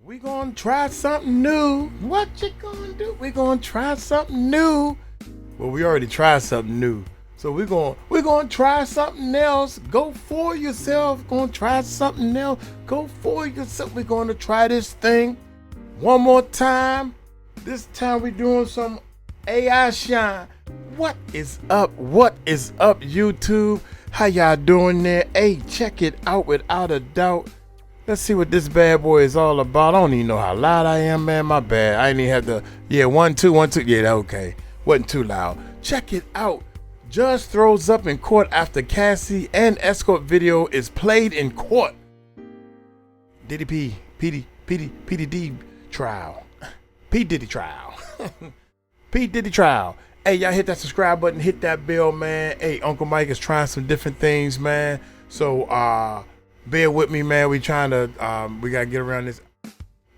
We gonna try something new. What you gonna do? We gonna try something new. Well, we already tried something new. So we're gonna try something else. Go for yourself. Gonna try something else. Go for yourself. We're gonna try this thing one more time. This time we're doing some AI shine. What is up? What is up, YouTube? How y'all doing there? Hey, check it out without a doubt. Let's see what this bad boy is all about. I don't even know how loud I am, man. My bad. I didn't even have to. Yeah, 1, 2, 1, 2. Yeah, okay. Wasn't too loud. Check it out. Judge throws up in court after Cassie and escort video is played in court. Diddy P Diddy trial. P Diddy trial. P Diddy trial. Hey, y'all hit that subscribe button, hit that bell, man. Hey, Uncle Mike is trying some different things, man. So bear with me, man. We trying to we gotta get around this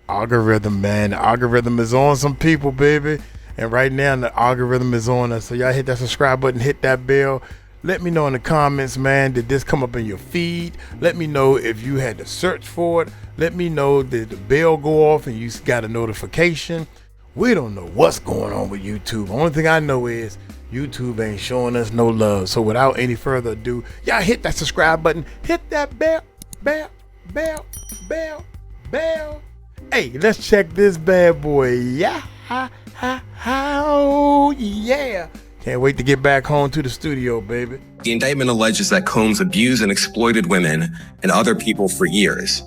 algorithm, man. The algorithm is on some people, baby. And right now the algorithm is on us. So y'all hit that subscribe button, hit that bell. Let me know in the comments, man, did this come up in your feed? Let me know if you had to search for it. Let me know did the bell go off and you got a notification. We don't know what's going on with YouTube. Only thing I know is YouTube ain't showing us no love. So without any further ado, y'all hit that subscribe button, hit that bell. Hey, let's check this bad boy. Yeah. Oh, yeah. Can't wait to get back home to the studio, baby. The indictment alleges that Combs abused and exploited women and other people for years,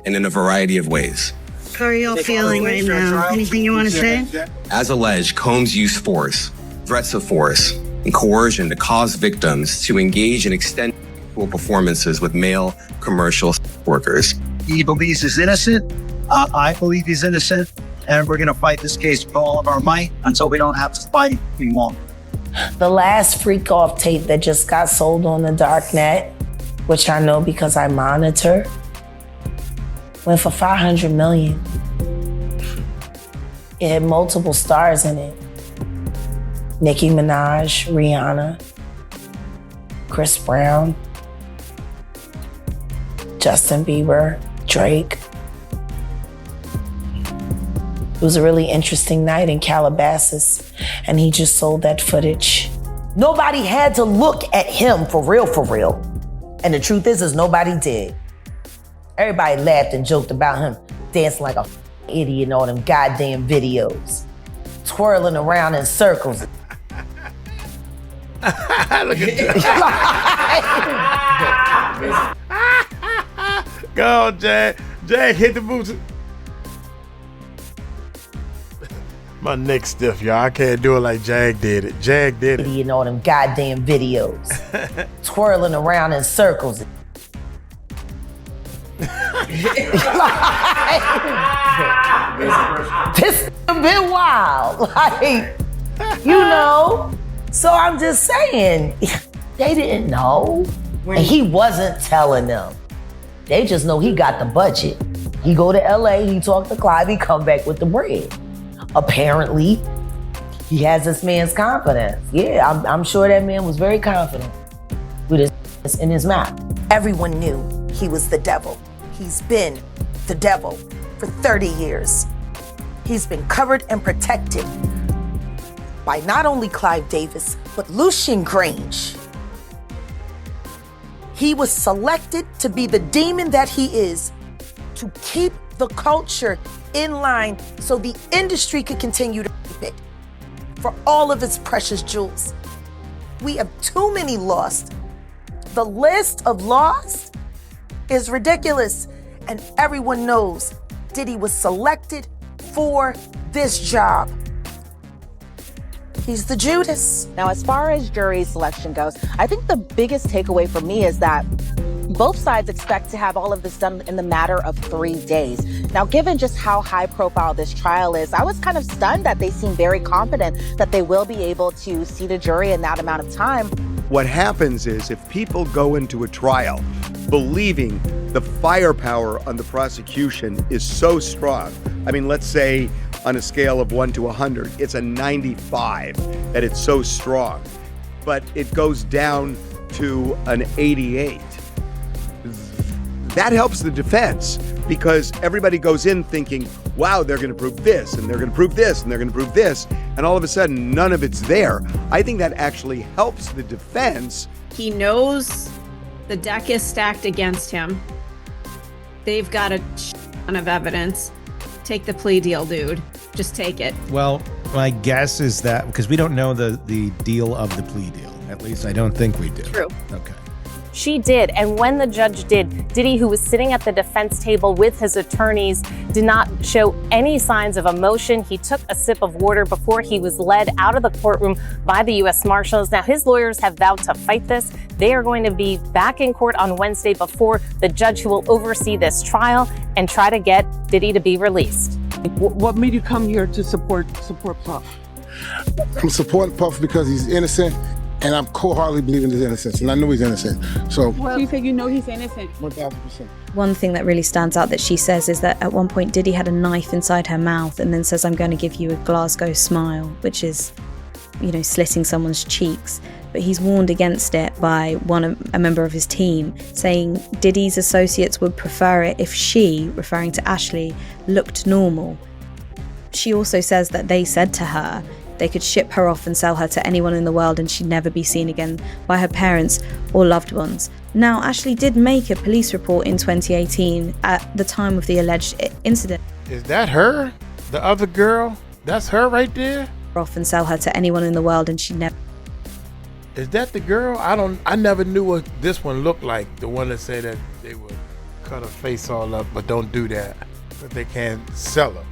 and in a variety of ways. How are y'all feeling right now? Anything you want to say? As alleged, Combs used force, threats of force, and coercion to cause victims to engage in extended sexual performances with male commercial workers. He believes he's innocent. I believe he's innocent. And we're going to fight this case with all of our might until we don't have to fight anymore. The last freak off tape that just got sold on the dark net, which I know because I monitor, went for $500 million. It had multiple stars in it. Nicki Minaj, Rihanna, Chris Brown, Justin Bieber, Drake. It was a really interesting night in Calabasas, and he just sold that footage. Nobody had to look at him for real. And the truth is nobody did. Everybody laughed and joked about him dancing like a idiot in all them goddamn videos, twirling around in circles. Look at that. Go on, Jag. Jag, hit the boots. My neck's stiff, y'all. I can't do it like Jag did it. Jag did it. In all them goddamn videos, twirling around in circles. This a bit wild, like, you know. So I'm just saying, they didn't know, and he wasn't telling them. They just know he got the budget. He go to LA, he talk to Clive, he come back with the bread. Apparently, he has this man's confidence. Yeah, I'm sure that man was very confident with his in his mouth. Everyone knew he was the devil. He's been the devil for 30 years. He's been covered and protected by not only Clive Davis, but Lucian Grange. He was selected to be the demon that he is, to keep the culture in line so the industry could continue to keep it for all of its precious jewels. We have too many lost. The list of lost is ridiculous, and everyone knows Diddy was selected for this job. He's the Judas. Now, as far as jury selection goes, I think the biggest takeaway for me is that both sides expect to have all of this done in the matter of 3 days. Now, given just how high profile this trial is, I was kind of stunned that they seem very confident that they will be able to seat a jury in that amount of time. What happens is if people go into a trial believing the firepower on the prosecution is so strong, I mean, let's say on a scale of 1 to 100, it's a 95 that it's so strong, but it goes down to an 88. That helps the defense because everybody goes in thinking, wow, they're going to prove this, and they're going to prove this, and they're going to prove this, and all of a sudden, none of it's there. I think that actually helps the defense. He knows the deck is stacked against him. They've got a ton of evidence. Take the plea deal, dude. Just take it. Well, my guess is that, because we don't know the deal of the plea deal. At least I don't think we do. True. Okay. She did, and when the judge did, Diddy, who was sitting at the defense table with his attorneys, did not show any signs of emotion. He took a sip of water before he was led out of the courtroom by the U.S. Marshals. Now, his lawyers have vowed to fight this. They are going to be back in court on Wednesday before the judge who will oversee this trial and try to get Diddy to be released. What made you come here to support Puff? I'm supporting Puff because he's innocent, and I'm wholeheartedly believing his innocence, and I know he's innocent. So, Well, you say you know he's innocent. 1,000%. One thing that really stands out that she says is that at one point Diddy had a knife inside her mouth and then says, "I'm going to give you a Glasgow smile," which is, you know, slitting someone's cheeks. But he's warned against it by a member of his team, saying Diddy's associates would prefer it if she, referring to Ashley, looked normal. She also says that they said to her they could ship her off and sell her to anyone in the world and she'd never be seen again by her parents or loved ones. Now, Ashley did make a police report in 2018 at the time of the alleged incident. Is that her? The other girl? That's her right there? Off and sell her to anyone in the world and she'd never. Is that the girl? I never knew what this one looked like. The one that said that they would cut her face all up, but don't do that. But they can't sell her.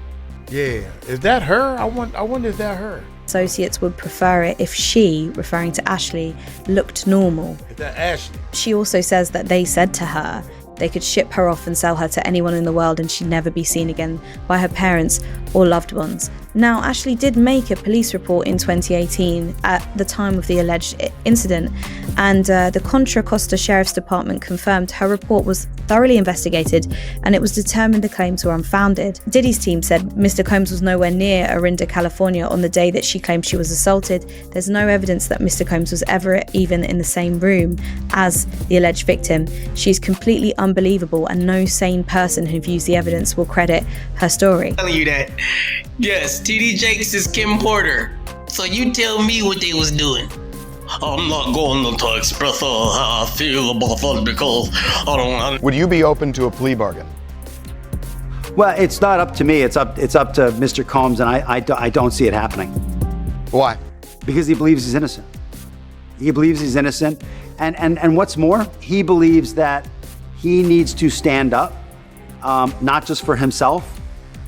Yeah. Is that her? I wonder if that her. Associates would prefer it if she, referring to Ashley, looked normal. Is that Ashley? She also says that they said to her they could ship her off and sell her to anyone in the world and she'd never be seen again by her parents or loved ones. Now, Ashley did make a police report in 2018 at the time of the alleged incident, and the Contra Costa Sheriff's Department confirmed her report was thoroughly investigated and it was determined the claims were unfounded. Diddy's team said Mr. Combs was nowhere near Orinda, California on the day that she claimed she was assaulted. There's no evidence that Mr. Combs was ever even in the same room as the alleged victim. She's completely unbelievable and no sane person who views the evidence will credit her story. I'm telling you that. Yes, TD Jakes is Kim Porter. So you tell me what they was doing. I'm not going to express how I feel about that because I don't. Would you be open to a plea bargain? Well, it's not up to me. It's up to Mr. Combs, and I don't see it happening. Why? Because he believes he's innocent. He believes he's innocent. And what's more, he believes that he needs to stand up, not just for himself,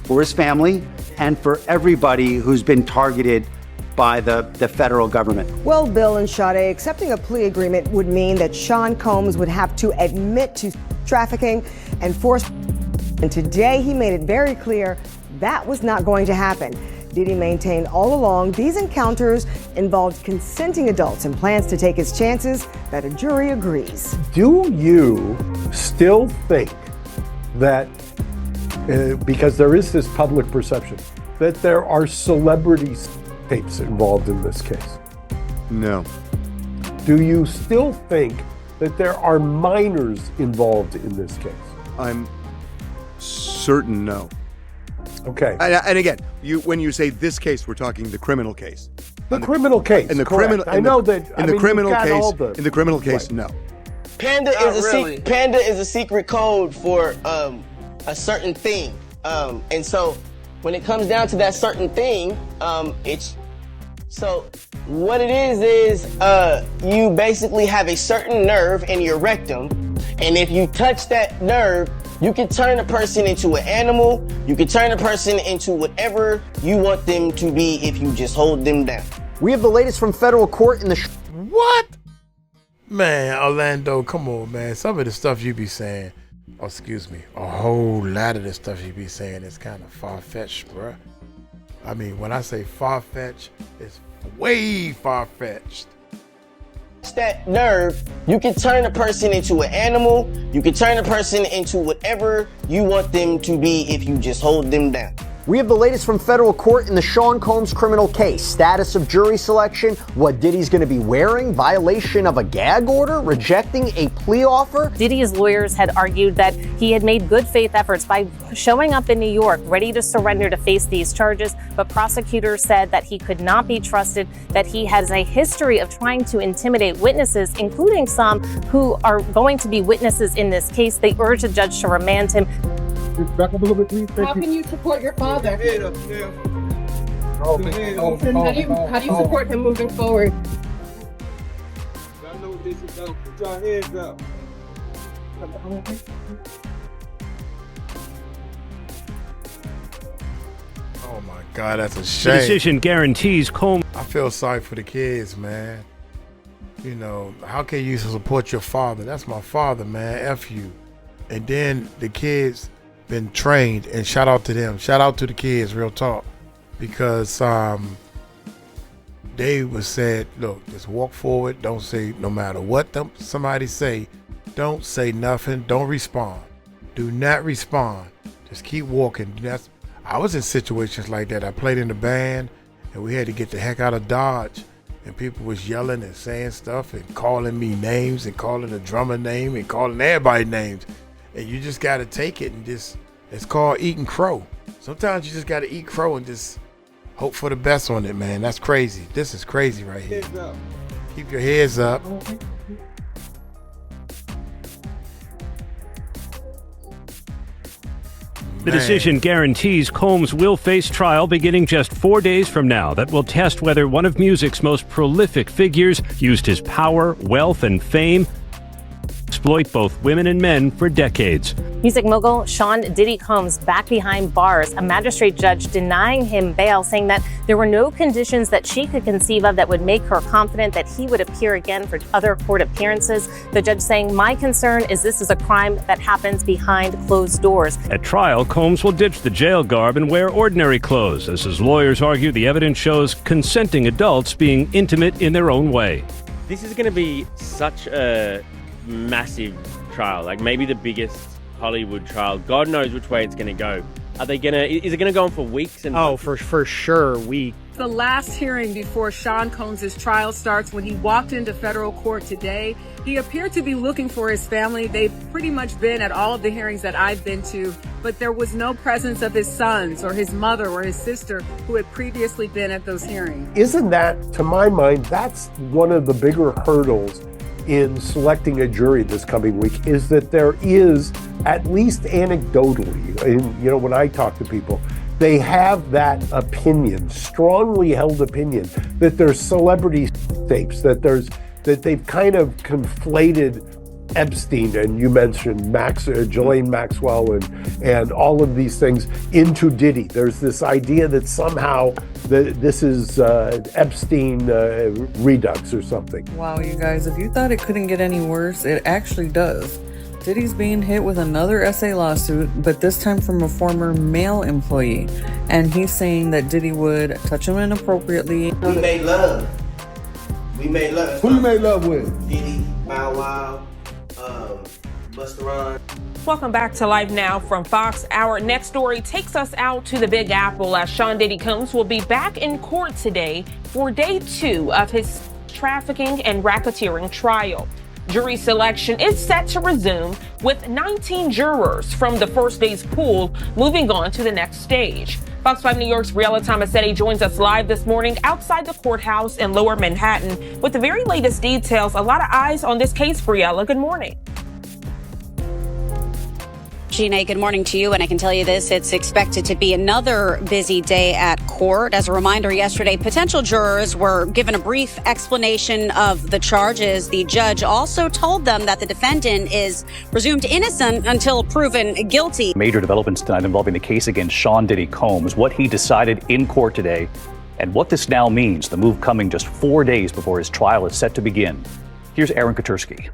for his family, and for everybody who's been targeted by the federal government. Well, Bill and Sade, accepting a plea agreement would mean that Sean Combs would have to admit to trafficking and force. And today he made it very clear that was not going to happen. Diddy maintained all along these encounters involved consenting adults and plans to take his chances that a jury agrees. Do you still think that, because there is this public perception, that there are celebrity tapes involved in this case? No. Do you still think that there are minors involved in this case? I'm certain no. Okay. And again, when you say this case, we're talking the criminal case. The criminal case. In the correct. criminal, I know that. In the criminal case. The, in the criminal case, right. No. Panda is a secret code for a certain thing, and so when it comes down to that certain thing, it's so what it is you basically have a certain nerve in your rectum, and if you touch that nerve, you can turn a person into an animal. You can turn a person into whatever you want them to be if you just hold them down. We have the latest from federal court in the. What? Man, Orlando, come on, man. Some of the stuff you be saying, a whole lot of the stuff you be saying is kind of far-fetched, bruh. I mean, when I say far-fetched, it's way far-fetched. That nerve, you can turn a person into an animal. You can turn a person into whatever you want them to be if you just hold them down. We have the latest from federal court in the Sean Combs criminal case. Status of jury selection, what Diddy's going to be wearing, violation of a gag order, rejecting a plea offer. Diddy's lawyers had argued that he had made good faith efforts by showing up in New York, ready to surrender to face these charges. But prosecutors said that he could not be trusted, that he has a history of trying to intimidate witnesses, including some who are going to be witnesses in this case. They urged the judge to remand him. Back up a little bit, please. How can you support your father? How do you support him moving forward? I know what this is about. Put your hands up. Oh my God, that's a The shame. decision guarantees Combs. I feel sorry for the kids, man. You know, how can you support your father? That's my father, man. F you. And then the kids been trained, and shout out to them. Shout out to the kids, real talk. Because they was said, look, just walk forward. Don't say, no matter what somebody say, don't say nothing. Don't respond. Do not respond. Just keep walking. I was in situations like that. I played in the band, and we had to get the heck out of Dodge. And people was yelling and saying stuff and calling me names and calling the drummer name and calling everybody names. And you just got to take it and just, it's called eating crow. Sometimes you just got to eat crow and just hope for the best on it, man. That's crazy. This is crazy right here. Keep your heads up. The decision guarantees Combs will face trial beginning just 4 days from now that will test whether one of music's most prolific figures used his power, wealth, and fame to exploit both women and men for decades. Music mogul Sean Diddy Combs back behind bars, a magistrate judge denying him bail, saying that there were no conditions that she could conceive of that would make her confident that he would appear again for other court appearances. The judge saying, my concern is this is a crime that happens behind closed doors. At trial, Combs will ditch the jail garb and wear ordinary clothes, as his lawyers argue the evidence shows consenting adults being intimate in their own way. This is going to be such a massive trial, like maybe the biggest Hollywood trial. God knows which way it's going to go. Is it going to go on for weeks? And for sure, weeks. The last hearing before Sean Combs' trial starts, when he walked into federal court today, he appeared to be looking for his family. They've pretty much been at all of the hearings that I've been to, but there was no presence of his sons or his mother or his sister who had previously been at those hearings. Isn't that, to my mind, that's one of the bigger hurdles in selecting a jury this coming week, is that there is, at least anecdotally, and when I talk to people, they have that opinion, strongly held opinion, that there's celebrity tapes, that they've kind of conflated Epstein, and you mentioned Ghislaine Maxwell and all of these things into Diddy. There's this idea that somehow this is Epstein redux or something. Wow, you guys, if you thought it couldn't get any worse, it actually does. Diddy's being hit with another SA lawsuit, but this time from a former male employee. And he's saying that Diddy would touch him inappropriately. We made love. We made love. Who you made love with? Diddy, Bow Wow, Busta Rhymes. Welcome back to Live Now from Fox. Our next story takes us out to the Big Apple, as Sean Diddy Combs will be back in court today for day 2 of his trafficking and racketeering trial. Jury selection is set to resume, with 19 jurors from the first day's pool moving on to the next stage. Fox 5 New York's Briella Tomasetti joins us live this morning outside the courthouse in Lower Manhattan with the very latest details. A lot of eyes on this case, Briella. Good morning. Gina, good morning to you. And I can tell you this, it's expected to be another busy day at court. As a reminder, yesterday, potential jurors were given a brief explanation of the charges. The judge also told them that the defendant is presumed innocent until proven guilty. Major developments tonight involving the case against Sean Diddy Combs, what he decided in court today, and what this now means, the move coming just 4 days before his trial is set to begin. Here's 𝗟𝗡𝗡𝗞𝗦.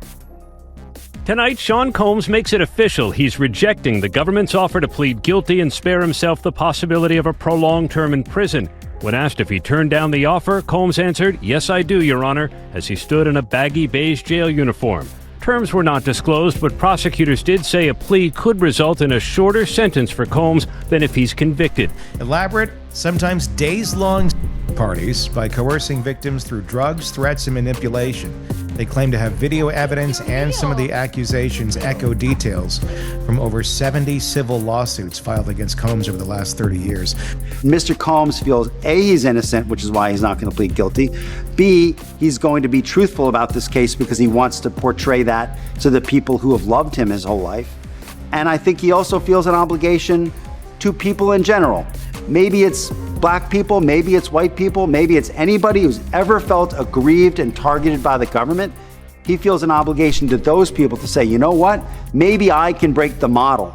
Tonight, Sean Combs makes it official. He's rejecting the government's offer to plead guilty and spare himself the possibility of a prolonged term in prison. When asked if he turned down the offer, Combs answered, "Yes, I do, Your Honor," as he stood in a baggy beige jail uniform. Terms were not disclosed, but prosecutors did say a plea could result in a shorter sentence for Combs than if he's convicted. Elaborate, sometimes days-long parties by coercing victims through drugs, threats, and manipulation. They claim to have video evidence, and some of the accusations echo details from over 70 civil lawsuits filed against Combs over the last 30 years. Mr. Combs feels A, he's innocent, which is why he's not going to plead guilty. B, he's going to be truthful about this case because he wants to portray that to the people who have loved him his whole life. And I think he also feels an obligation to people in general. Maybe it's black people, maybe it's white people, maybe it's anybody who's ever felt aggrieved and targeted by the government. He feels an obligation to those people to say, you know what, maybe I can break the model.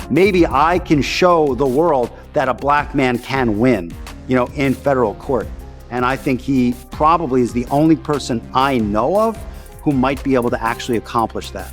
Maybe I can show the world that a black man can win, in federal court. And I think he probably is the only person I know of who might be able to actually accomplish that.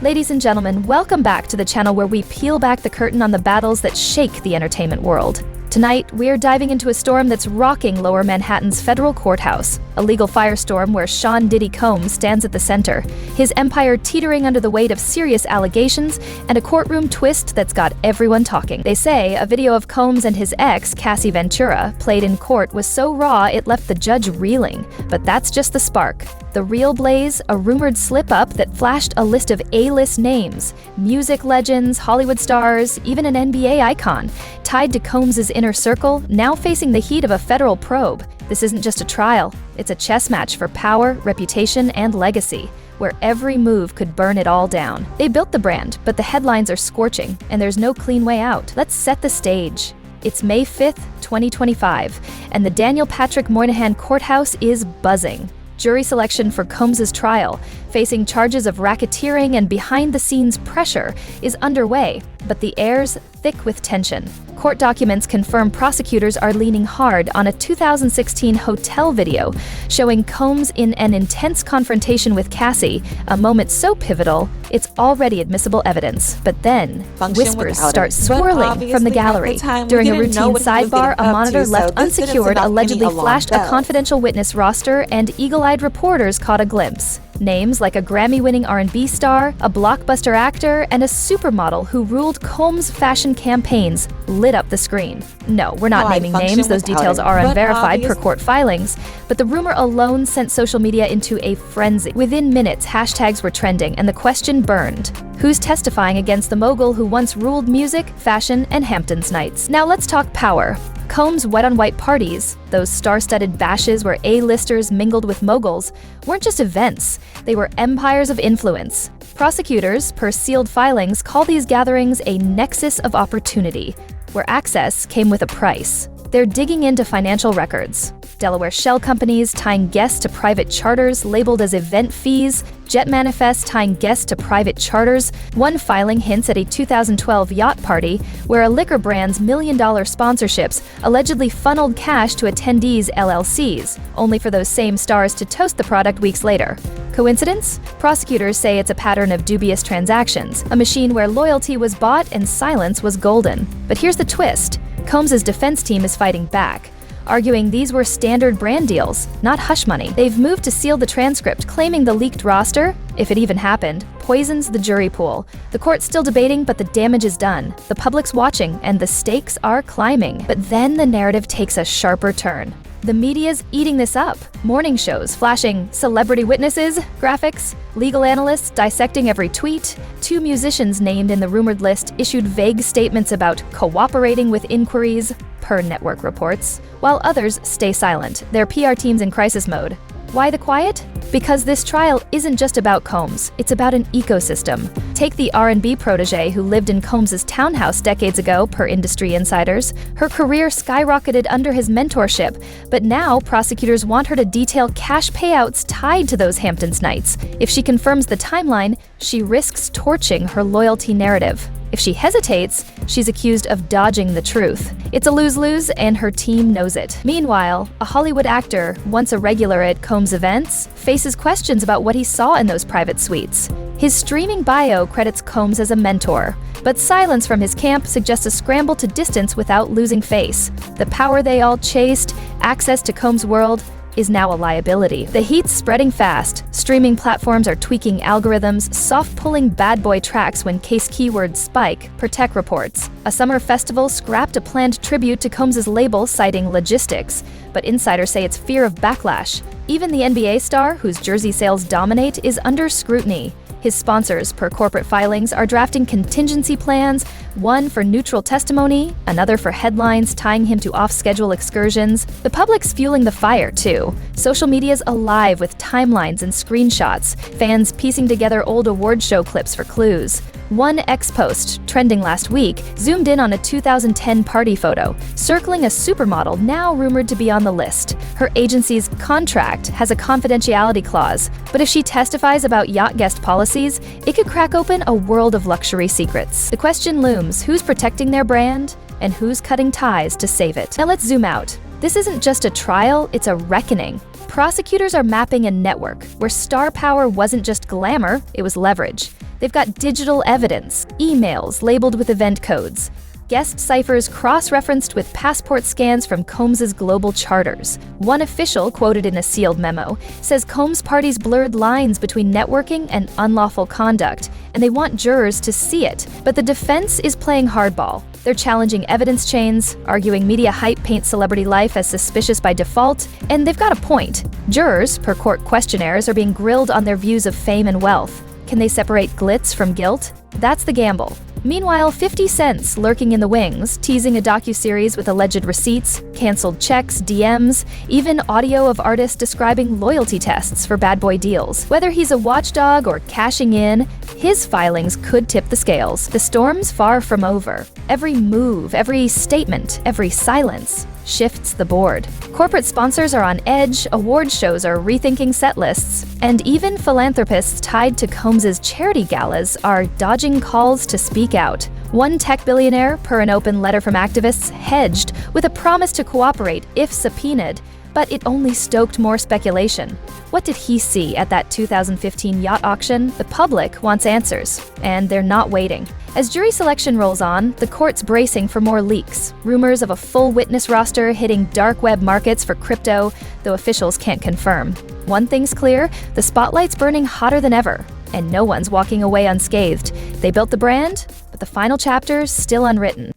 Ladies and gentlemen, welcome back to the channel where we peel back the curtain on the battles that shake the entertainment world. Tonight, we're diving into a storm that's rocking Lower Manhattan's federal courthouse, a legal firestorm where Sean Diddy Combs stands at the center, his empire teetering under the weight of serious allegations and a courtroom twist that's got everyone talking. They say a video of Combs and his ex, Cassie Ventura, played in court was so raw it left the judge reeling. But that's just the spark. The real blaze, a rumored slip-up that flashed a list of A-list names, music legends, Hollywood stars, even an NBA icon, tied to Combs' inner circle, now facing the heat of a federal probe. This isn't just a trial, it's a chess match for power, reputation, and legacy, where every move could burn it all down. They built the brand, but the headlines are scorching, and there's no clean way out. Let's set the stage. It's May 5th, 2025, and the Daniel Patrick Moynihan Courthouse is buzzing. Jury selection for Combs' trial, facing charges of racketeering and behind-the-scenes pressure, is underway, but the air's thick with tension. Court documents confirm prosecutors are leaning hard on a 2016 hotel video showing Combs in an intense confrontation with Cassie, a moment so pivotal, it's already admissible evidence. But then, whispers start swirling from the gallery. During a routine sidebar, a monitor left unsecured allegedly flashed a confidential witness roster, and eagle-eyed reporters caught a glimpse. Names like a Grammy-winning R&B star, a blockbuster actor, and a supermodel who ruled Combs' fashion campaigns lit up the screen. No, we're not naming names, those details are unverified per court filings, but the rumor alone sent social media into a frenzy. Within minutes, hashtags were trending, and the question burned. Who's testifying against the mogul who once ruled music, fashion, and Hamptons nights? Now let's talk power. Combs' white-on-white parties, those star-studded bashes where A-listers mingled with moguls, weren't just events, they were empires of influence. Prosecutors, per sealed filings, call these gatherings a nexus of opportunity, where access came with a price. They're digging into financial records. Delaware shell companies tying guests to private charters labeled as event fees, jet manifests tying guests to private charters. One filing hints at a 2012 yacht party where a liquor brand's million-dollar sponsorships allegedly funneled cash to attendees' LLCs, only for those same stars to toast the product weeks later. Coincidence? Prosecutors say it's a pattern of dubious transactions, a machine where loyalty was bought and silence was golden. But here's the twist. Combs' defense team is fighting back, arguing these were standard brand deals, not hush money. They've moved to seal the transcript, claiming the leaked roster, if it even happened, poisons the jury pool. The court's still debating, but the damage is done. The public's watching, and the stakes are climbing. But then the narrative takes a sharper turn. The media's eating this up. Morning shows flashing celebrity witnesses, graphics, legal analysts dissecting every tweet. 2 musicians named in the rumored list issued vague statements about cooperating with inquiries, per network reports, while others stay silent, their PR teams in crisis mode. Why the quiet? Because this trial isn't just about Combs, it's about an ecosystem. Take the R&B protege who lived in Combs' townhouse decades ago, per industry insiders. Her career skyrocketed under his mentorship, but now prosecutors want her to detail cash payouts tied to those Hamptons nights. If she confirms the timeline, she risks torching her loyalty narrative. If she hesitates, she's accused of dodging the truth. It's a lose-lose, and her team knows it. Meanwhile, a Hollywood actor, once a regular at Combs events, faces questions about what he saw in those private suites. His streaming bio credits Combs as a mentor, but silence from his camp suggests a scramble to distance without losing face. The power they all chased, access to Combs' world, is now a liability. The heat's spreading fast. Streaming platforms are tweaking algorithms, soft-pulling bad boy tracks when case keywords spike, per tech reports. A summer festival scrapped a planned tribute to Combs' label, citing logistics, but insiders say it's fear of backlash. Even the NBA star, whose jersey sales dominate, is under scrutiny. His sponsors, per corporate filings, are drafting contingency plans, one for neutral testimony, another for headlines tying him to off-schedule excursions. The public's fueling the fire, too. Social media's alive with timelines and screenshots, fans piecing together old award show clips for clues. One X-post, trending last week, zoomed in on a 2010 party photo, circling a supermodel now rumored to be on the list. Her agency's contract has a confidentiality clause, but if she testifies about yacht guest policies, it could crack open a world of luxury secrets. The question looms, who's protecting their brand, and who's cutting ties to save it? Now let's zoom out. This isn't just a trial, it's a reckoning. Prosecutors are mapping a network where star power wasn't just glamour, it was leverage. They've got digital evidence, emails labeled with event codes, guest ciphers cross-referenced with passport scans from Combs' global charters. One official, quoted in a sealed memo, says Combs' parties blurred lines between networking and unlawful conduct, and they want jurors to see it. But the defense is playing hardball. They're challenging evidence chains, arguing media hype paints celebrity life as suspicious by default, and they've got a point. Jurors, per court questionnaires, are being grilled on their views of fame and wealth. Can they separate glitz from guilt? That's the gamble. Meanwhile, 50 Cent's lurking in the wings, teasing a docuseries with alleged receipts, canceled checks, DMs, even audio of artists describing loyalty tests for bad boy deals. Whether he's a watchdog or cashing in, his filings could tip the scales. The storm's far from over. Every move, every statement, every silence shifts the board. Corporate sponsors are on edge, award shows are rethinking set lists, and even philanthropists tied to Combs' charity galas are dodging calls to speak out. One tech billionaire, per an open letter from activists, hedged with a promise to cooperate if subpoenaed, but it only stoked more speculation. What did he see at that 2015 yacht auction? The public wants answers, and they're not waiting. As jury selection rolls on, the court's bracing for more leaks. Rumors of a full witness roster hitting dark web markets for crypto, though officials can't confirm. One thing's clear, the spotlight's burning hotter than ever, and no one's walking away unscathed. They built the brand, but the final chapter's still unwritten.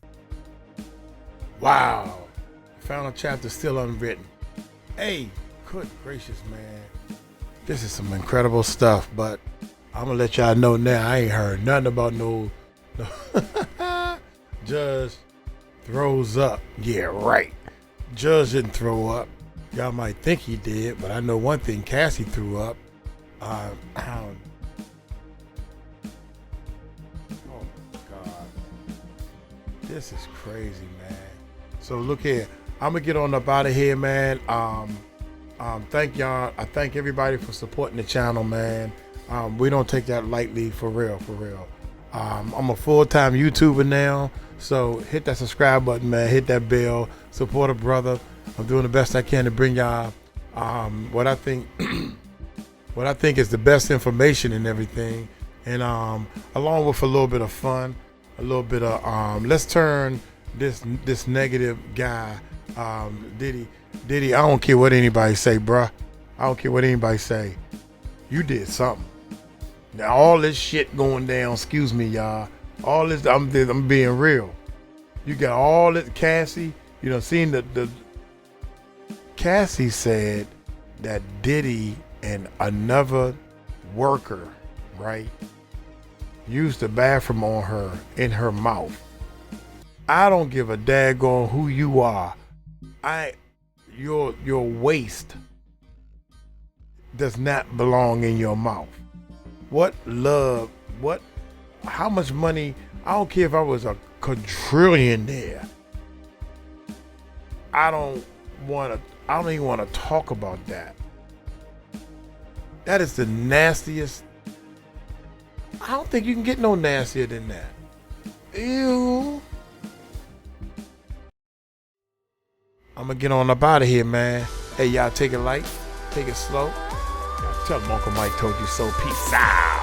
Wow. Final chapter still unwritten. Hey, good gracious, man. This is some incredible stuff, but I'm gonna let y'all know now, I ain't heard nothing about no Judge throws up. Yeah, right. Judge didn't throw up. Y'all might think he did, but I know one thing, Cassie threw up. Oh my God. This is crazy, man. So look here. I'm gonna get on up out of here, man. Thank y'all. I thank everybody for supporting the channel, man. We don't take that lightly, for real, for real. I'm a full-time YouTuber now, so hit that subscribe button, man. Hit that bell. Support a brother. I'm doing the best I can to bring y'all what I think is the best information and everything, and along with a little bit of fun, a little bit of let's turn this negative guy, Diddy. I don't care what anybody say, bruh. I don't care what anybody say. You did something. Now all this shit going down, excuse me, y'all. All this, I'm being real. You got all this, Cassie. You know, seeing the Cassie said that Diddy and another worker, right, used the bathroom on her in her mouth. I don't give a daggone who you are. Your waste does not belong in your mouth. What love, how much money, I don't care if I was a quadrillionaire. I don't even want to talk about that. That is the nastiest. I don't think you can get no nastier than that. Ew. I'm gonna get on up out of here, man. Hey, y'all, take it light, take it slow. Tell them Uncle Mike told you so. Peace out.